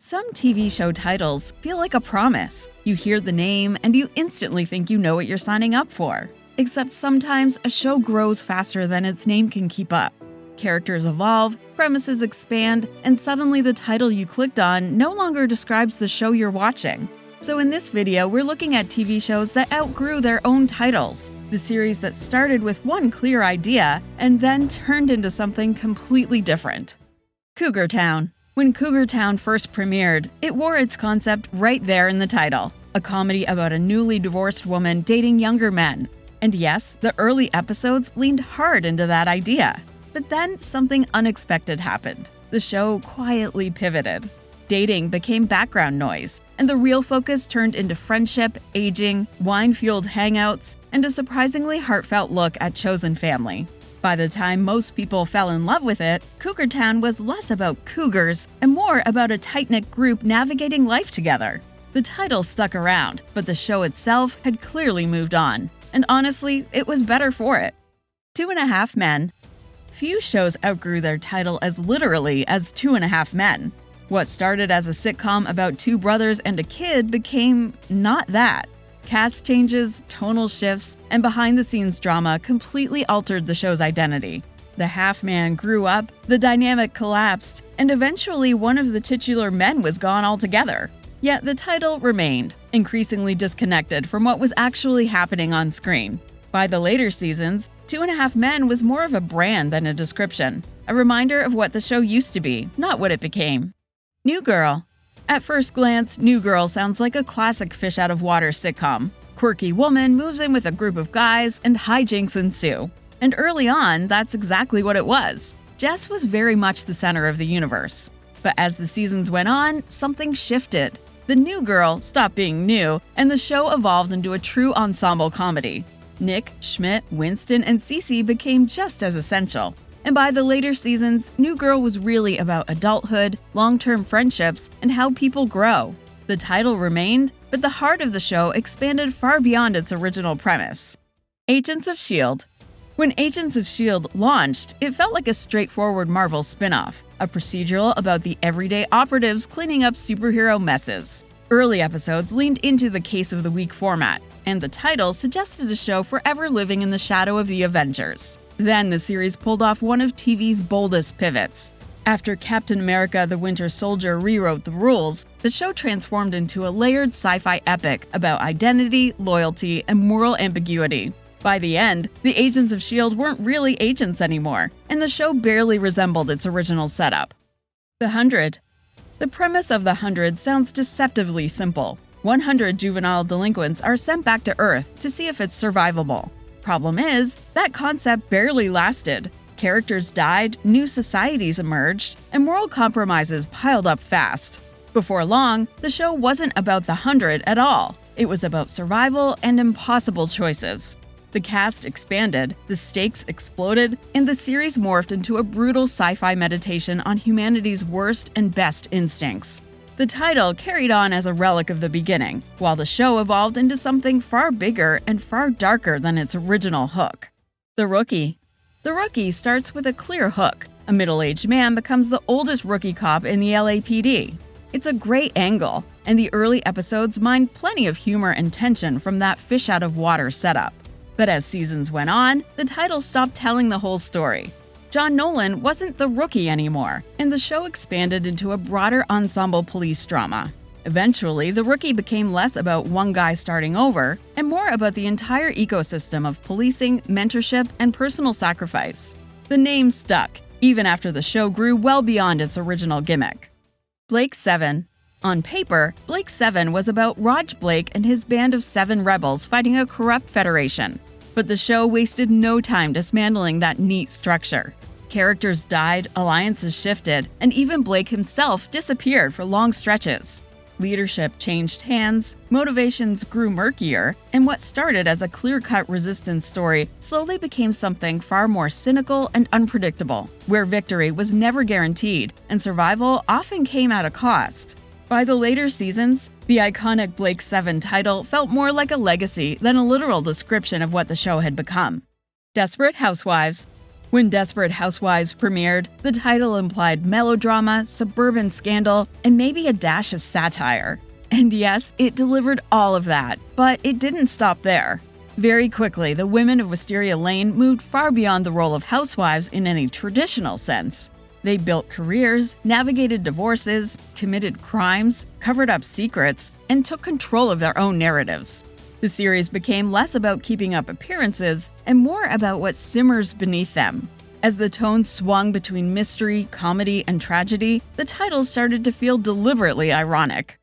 Some TV show titles feel like a promise. You hear the name and you instantly think you know what you're signing up for. Except sometimes a show grows faster than its name can keep up. Characters evolve, premises expand, and suddenly the title you clicked on no longer describes the show you're watching. So in this video, we're looking at TV shows that outgrew their own titles. The series that started with one clear idea and then turned into something completely different. Cougar Town. When Cougar Town first premiered, it wore its concept right there in the title. A comedy about a newly divorced woman dating younger men. And yes, the early episodes leaned hard into that idea. But then something unexpected happened. The show quietly pivoted. Dating became background noise, and the real focus turned into friendship, aging, wine-fueled hangouts, and a surprisingly heartfelt look at chosen family. By the time most people fell in love with it, Cougar Town was less about cougars and more about a tight-knit group navigating life together. The title stuck around, but the show itself had clearly moved on. And honestly, it was better for it. 2.5 Men. Few shows outgrew their title as literally as 2.5 Men. What started as a sitcom about two brothers and a kid became not that. Cast changes, tonal shifts, and behind-the-scenes drama completely altered the show's identity. The half-man grew up, the dynamic collapsed, and eventually one of the titular men was gone altogether. Yet the title remained, increasingly disconnected from what was actually happening on screen. By the later seasons, 2.5 Men was more of a brand than a description, a reminder of what the show used to be, not what it became. New Girl. At first glance, New Girl sounds like a classic fish-out-of-water sitcom. Quirky woman moves in with a group of guys and hijinks ensue. And early on, that's exactly what it was. Jess was very much the center of the universe. But as the seasons went on, something shifted. The New Girl stopped being new, and the show evolved into a true ensemble comedy. Nick, Schmidt, Winston, and Cece became just as essential. And by the later seasons, New Girl was really about adulthood, long-term friendships, and how people grow. The title remained, but the heart of the show expanded far beyond its original premise. Agents of S.H.I.E.L.D. When Agents of S.H.I.E.L.D. launched, it felt like a straightforward Marvel spin-off, a procedural about the everyday operatives cleaning up superhero messes. Early episodes leaned into the Case of the Week format, and the title suggested a show forever living in the shadow of the Avengers. Then the series pulled off one of TV's boldest pivots. After Captain America: The Winter Soldier rewrote the rules, the show transformed into a layered sci-fi epic about identity, loyalty, and moral ambiguity. By the end, the Agents of S.H.I.E.L.D. weren't really agents anymore, and the show barely resembled its original setup. The 100. The premise of The 100 sounds deceptively simple. 100 juvenile delinquents are sent back to Earth to see if it's survivable. Problem is, that concept barely lasted. Characters died, new societies emerged, and moral compromises piled up fast. Before long, the show wasn't about the 100 at all. It was about survival and impossible choices. The cast expanded, the stakes exploded, and the series morphed into a brutal sci-fi meditation on humanity's worst and best instincts. The title carried on as a relic of the beginning, while the show evolved into something far bigger and far darker than its original hook. The Rookie. The Rookie starts with a clear hook. A middle-aged man becomes the oldest rookie cop in the LAPD. It's a great angle, and the early episodes mined plenty of humor and tension from that fish-out-of-water setup. But as seasons went on, the title stopped telling the whole story. John Nolan wasn't the Rookie anymore, and the show expanded into a broader ensemble police drama. Eventually, The Rookie became less about one guy starting over and more about the entire ecosystem of policing, mentorship, and personal sacrifice. The name stuck, even after the show grew well beyond its original gimmick. Blake 7. On paper, Blake 7 was about Raj Blake and his band of 7 rebels fighting a corrupt federation. But the show wasted no time dismantling that neat structure. Characters died, alliances shifted, and even Blake himself disappeared for long stretches. Leadership changed hands, motivations grew murkier, and what started as a clear-cut resistance story slowly became something far more cynical and unpredictable, where victory was never guaranteed and survival often came at a cost. By the later seasons, the iconic Blake 7 title felt more like a legacy than a literal description of what the show had become. Desperate Housewives. When Desperate Housewives premiered, the title implied melodrama, suburban scandal, and maybe a dash of satire. And yes, it delivered all of that, but it didn't stop there. Very quickly, the women of Wisteria Lane moved far beyond the role of housewives in any traditional sense. They built careers, navigated divorces, committed crimes, covered up secrets, and took control of their own narratives. The series became less about keeping up appearances and more about what simmers beneath them. As the tone swung between mystery, comedy, and tragedy, the title started to feel deliberately ironic.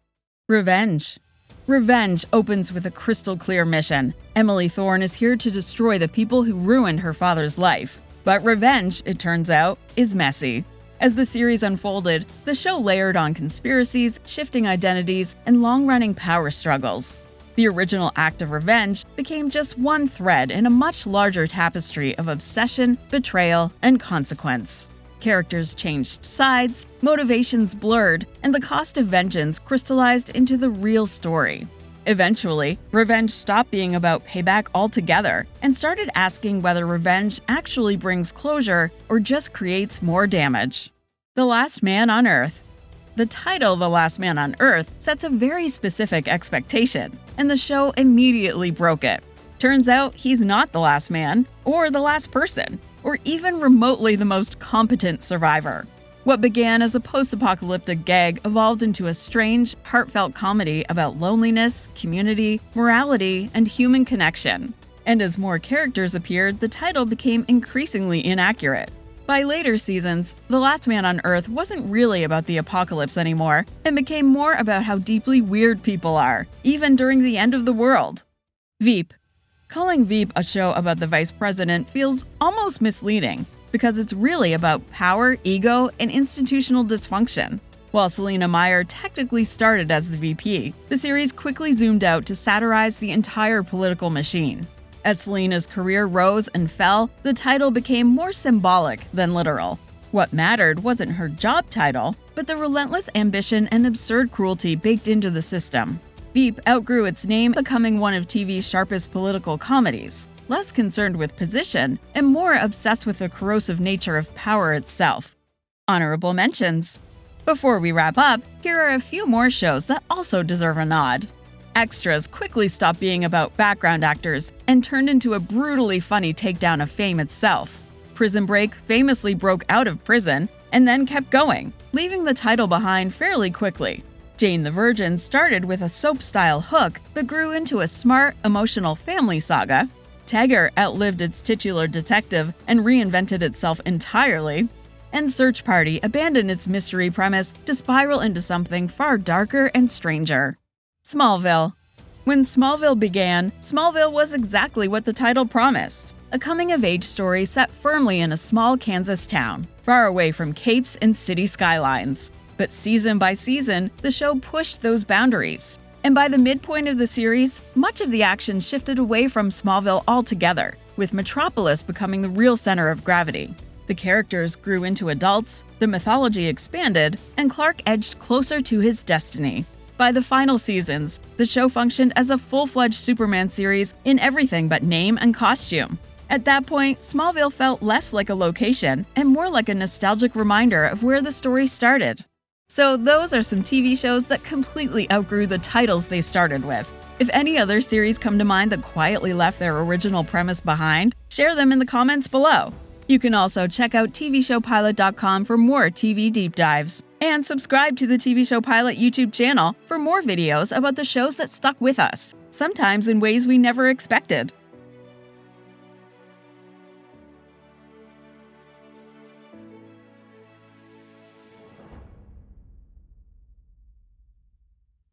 Revenge. Revenge opens with a crystal-clear mission. Emily Thorne is here to destroy the people who ruined her father's life. But revenge, it turns out, is messy. As the series unfolded, the show layered on conspiracies, shifting identities, and long-running power struggles. The original act of revenge became just one thread in a much larger tapestry of obsession, betrayal, and consequence. Characters changed sides, motivations blurred, and the cost of vengeance crystallized into the real story. Eventually, revenge stopped being about payback altogether and started asking whether revenge actually brings closure or just creates more damage. The Last Man on Earth. The title The Last Man on Earth sets a very specific expectation, and the show immediately broke it. Turns out he's not the last man, or the last person, or even remotely the most competent survivor. What began as a post-apocalyptic gag evolved into a strange, heartfelt comedy about loneliness, community, morality, and human connection. And as more characters appeared, the title became increasingly inaccurate. By later seasons, The Last Man on Earth wasn't really about the apocalypse anymore, and became more about how deeply weird people are, even during the end of the world. Veep. Calling Veep a show about the vice president feels almost misleading, because it's really about power, ego, and institutional dysfunction. While Selena Meyer technically started as the VP, the series quickly zoomed out to satirize the entire political machine. As Selena's career rose and fell, the title became more symbolic than literal. What mattered wasn't her job title, but the relentless ambition and absurd cruelty baked into the system. Veep outgrew its name, becoming one of TV's sharpest political comedies, less concerned with position and more obsessed with the corrosive nature of power itself. Honorable mentions. Before we wrap up, here are a few more shows that also deserve a nod. Extras quickly stopped being about background actors and turned into a brutally funny takedown of fame itself. Prison Break famously broke out of prison and then kept going, leaving the title behind fairly quickly. Jane the Virgin started with a soap-style hook but grew into a smart, emotional family saga. Taggart outlived its titular detective and reinvented itself entirely. And Search Party abandoned its mystery premise to spiral into something far darker and stranger. Smallville. When Smallville began, Smallville was exactly what the title promised. A coming-of-age story set firmly in a small Kansas town, far away from capes and city skylines. But season by season, the show pushed those boundaries. And by the midpoint of the series, much of the action shifted away from Smallville altogether, with Metropolis becoming the real center of gravity. The characters grew into adults, the mythology expanded, and Clark edged closer to his destiny. By the final seasons, the show functioned as a full-fledged Superman series in everything but name and costume. At that point, Smallville felt less like a location and more like a nostalgic reminder of where the story started. So those are some TV shows that completely outgrew the titles they started with. If any other series come to mind that quietly left their original premise behind, share them in the comments below. You can also check out TVShowPilot.com for more TV deep dives. And subscribe to the TV Show Pilot YouTube channel for more videos about the shows that stuck with us, sometimes in ways we never expected.